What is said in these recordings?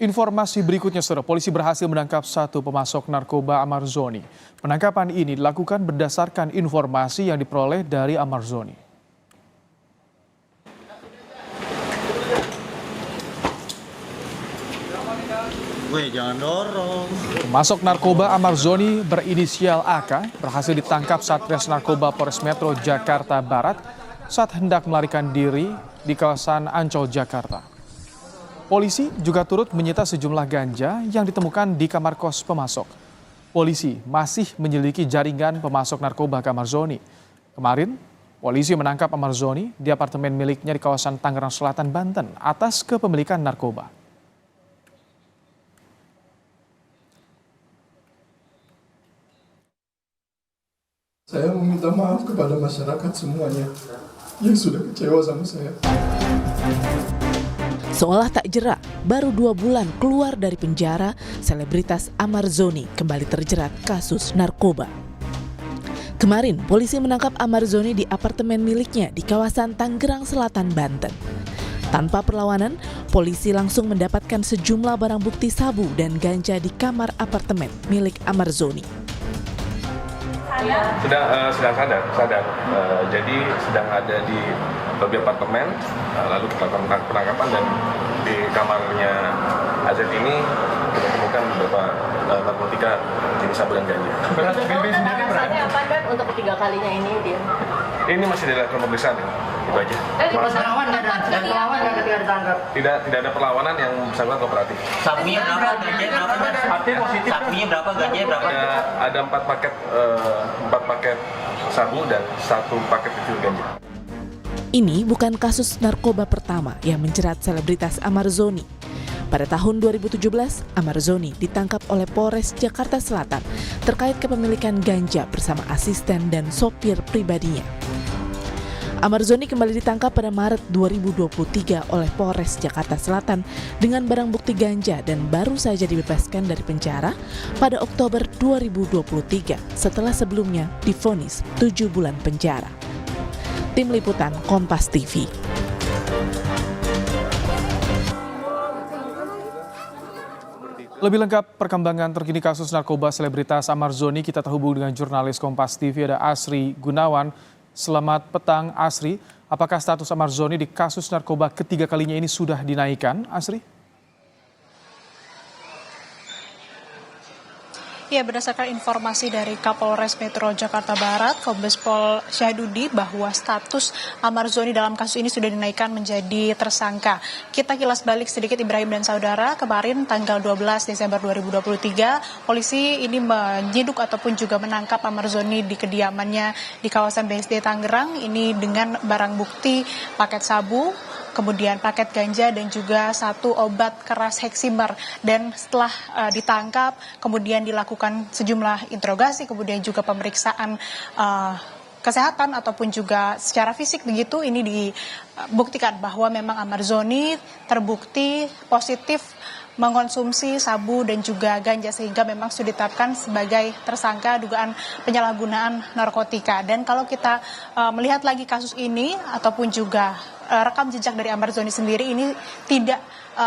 Informasi berikutnya, saudara, polisi berhasil menangkap satu pemasok narkoba Amarzoni. Penangkapan ini dilakukan berdasarkan informasi yang diperoleh dari Amarzoni. Weh, jangan dorong. Pemasok narkoba Amarzoni berinisial AK berhasil ditangkap Satres Narkoba Polres Metro Jakarta Barat saat hendak melarikan diri di kawasan Ancol, Jakarta. Polisi juga turut menyita sejumlah ganja yang ditemukan di kamar kos pemasok. Polisi masih menyelidiki jaringan pemasok narkoba ke Amarzoni. Kemarin, polisi menangkap Amarzoni di apartemen miliknya di kawasan Tangerang Selatan, Banten atas kepemilikan narkoba. Saya meminta maaf kepada masyarakat semuanya yang sudah kecewa sama saya. Seolah tak jera, baru 2 bulan keluar dari penjara, selebritas Amarzoni kembali terjerat kasus narkoba. Kemarin, polisi menangkap Amarzoni di apartemen miliknya di kawasan Tangerang Selatan, Banten. Tanpa perlawanan, polisi langsung mendapatkan sejumlah barang bukti sabu dan ganja di kamar apartemen milik Amarzoni. Sedang sadar. Jadi sedang ada di lobi apartemen, lalu kita lakukan penangkapan dan di kamarnya AZ ini kita temukan beberapa narkotika jenis sabu dan ganja. Alasannya apa kan untuk ketiga kalinya ini dia? Ini masih dilakukan pemeriksaan ya, itu aja. Perlawanan nggak ketika ditangkap? Tidak ada perlawanan yang bersangkutan kooperatif. Sabunya berapa, gajanya berapa? Sabunya berapa, gajanya berapa? Ada 4 paket sabu dan 1 paket kecil ganja. Ini bukan kasus narkoba pertama yang menjerat selebritas Amarzoni. Pada tahun 2017, Amarzoni ditangkap oleh Polres Jakarta Selatan terkait kepemilikan ganja bersama asisten dan sopir pribadinya. Amarzoni kembali ditangkap pada Maret 2023 oleh Polres Jakarta Selatan dengan barang bukti ganja dan baru saja dibebaskan dari penjara pada Oktober 2023 setelah sebelumnya divonis 7 bulan penjara. Tim Liputan Kompas TV. Lebih lengkap perkembangan terkini kasus narkoba selebritas Amarzoni, kita terhubung dengan jurnalis Kompas TV ada Asri Gunawan. Selamat petang, Asri. Apakah status Amarzoni di kasus narkoba ketiga kalinya ini sudah dinaikkan, Asri? Ya, berdasarkan informasi dari Kapolres Metro Jakarta Barat, Kombes Pol Syahidudi, bahwa status Amarzoni dalam kasus ini sudah dinaikkan menjadi tersangka. Kita kilas balik sedikit, Ibrahim dan saudara. Kemarin tanggal 12 Desember 2023, polisi ini menyiduk ataupun juga menangkap Amarzoni di kediamannya di kawasan BSD Tangerang. Ini dengan barang bukti paket sabu, kemudian paket ganja dan juga 1 obat keras heksimer. Dan setelah ditangkap, kemudian dilakukan sejumlah interogasi, kemudian juga pemeriksaan kesehatan ataupun juga secara fisik begitu, ini dibuktikan bahwa memang Amarzoni terbukti positif mengonsumsi sabu dan juga ganja sehingga memang sudah ditetapkan sebagai tersangka dugaan penyalahgunaan narkotika. Dan kalau kita melihat lagi kasus ini ataupun juga rekam jejak dari Amarzoni sendiri, ini tidak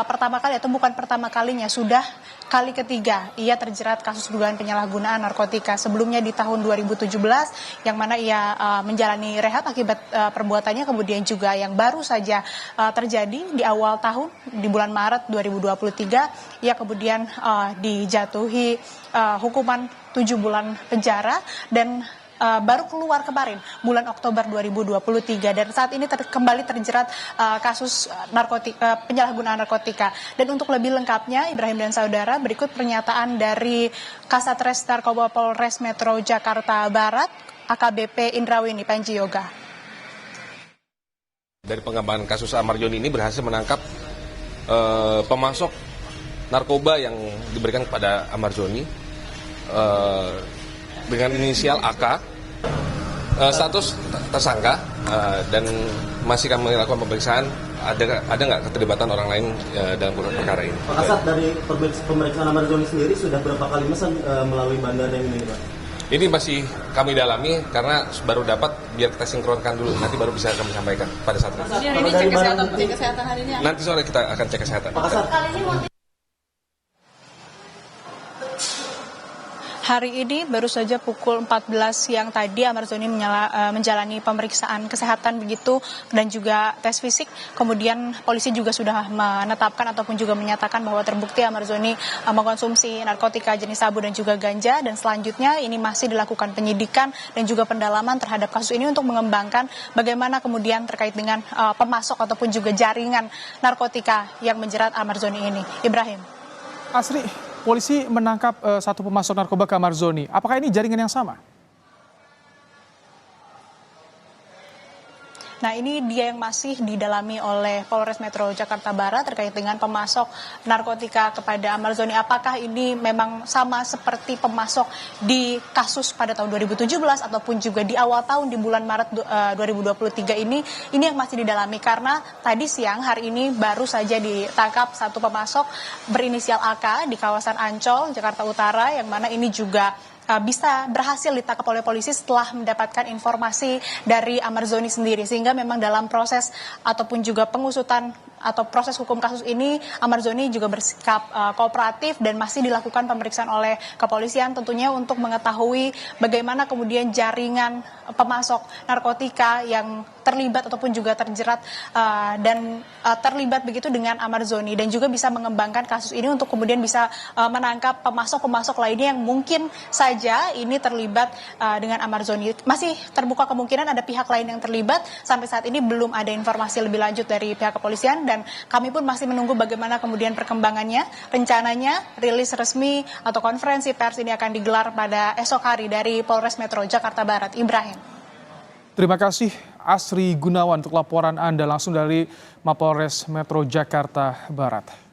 pertama kali atau bukan pertama kalinya, sudah kali ketiga ia terjerat kasus dugaan penyalahgunaan narkotika. Sebelumnya di tahun 2017 yang mana ia menjalani rehab akibat perbuatannya, kemudian juga yang baru saja terjadi di awal tahun di bulan Maret 2023 ia kemudian dijatuhi hukuman 7 bulan penjara dan baru keluar kemarin bulan Oktober 2023 dan saat ini kembali terjerat kasus penyalahgunaan narkotika. Dan untuk lebih lengkapnya, Ibrahim dan saudara, berikut pernyataan dari Kasatres Narkoba Polres Metro Jakarta Barat, AKBP Indrawini Panji Yoga. Dari pengembangan kasus Amarzoni ini berhasil menangkap pemasok narkoba yang diberikan kepada Amarzoni dengan inisial AK, status tersangka, dan masih kami lakukan pemeriksaan ada nggak keterlibatan orang lain dalam perkara ini. Pak Kasat, dari pemeriksaan Amarzoni sendiri sudah berapa kali mesan melalui bandara ini, Pak? Ini masih kami dalami karena baru dapat, biar kita sinkronkan dulu, nanti baru bisa kami sampaikan pada saat itu. Ini cek kesehatan hari ini. Nanti sore kita akan cek kesehatan. Pak Kasat, Hari ini baru saja pukul 14 siang tadi Amarzoni menjalani pemeriksaan kesehatan begitu dan juga tes fisik. Kemudian polisi juga sudah menetapkan ataupun juga menyatakan bahwa terbukti Amarzoni mengkonsumsi narkotika jenis sabu dan juga ganja, dan selanjutnya ini masih dilakukan penyidikan dan juga pendalaman terhadap kasus ini untuk mengembangkan bagaimana kemudian terkait dengan pemasok ataupun juga jaringan narkotika yang menjerat Amarzoni ini. Ibrahim. Asri, polisi menangkap satu pemasok narkoba ke Amarzoni. Apakah ini jaringan yang sama? Nah, ini dia yang masih didalami oleh Polres Metro Jakarta Barat terkait dengan pemasok narkotika kepada Amarzoni. Apakah ini memang sama seperti pemasok di kasus pada tahun 2017 ataupun juga di awal tahun di bulan Maret 2023 ini yang masih didalami, karena tadi siang hari ini baru saja ditangkap satu pemasok berinisial AK di kawasan Ancol, Jakarta Utara, yang mana ini juga bisa berhasil ditangkap oleh polisi setelah mendapatkan informasi dari Amarzoni sendiri, sehingga memang dalam proses ataupun juga pengusutan atau proses hukum kasus ini Amarzoni juga bersikap kooperatif dan masih dilakukan pemeriksaan oleh kepolisian tentunya untuk mengetahui bagaimana kemudian jaringan pemasok narkotika yang terlibat ataupun juga terjerat dan terlibat begitu dengan Amarzoni, dan juga bisa mengembangkan kasus ini untuk kemudian bisa menangkap pemasok-pemasok lainnya yang mungkin saja ini terlibat dengan Amarzoni. Masih terbuka kemungkinan ada pihak lain yang terlibat. Sampai saat ini belum ada informasi lebih lanjut dari pihak kepolisian, dan kami pun masih menunggu bagaimana kemudian perkembangannya. Rencananya rilis resmi atau konferensi pers ini akan digelar pada esok hari dari Polres Metro Jakarta Barat. Ibrahim. Terima kasih Asri Gunawan untuk laporan Anda langsung dari Mapolres Metro Jakarta Barat.